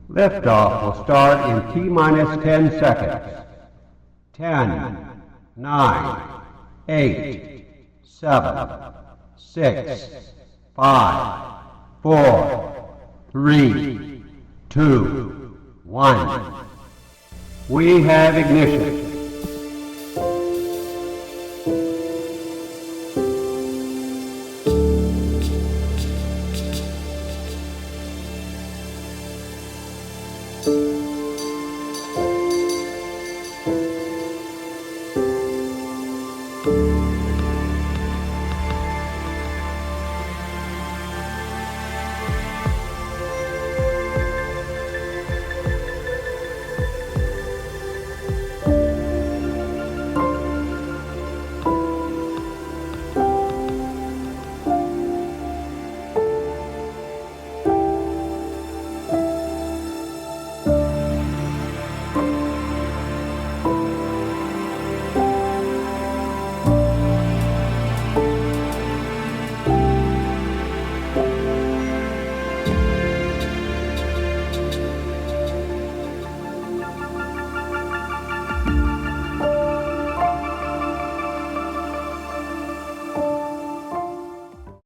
Liftoff will start in T-minus 10 seconds. 10, 9, 8, 7, 6, 5, 4, 3, 2, 1. We have ignition.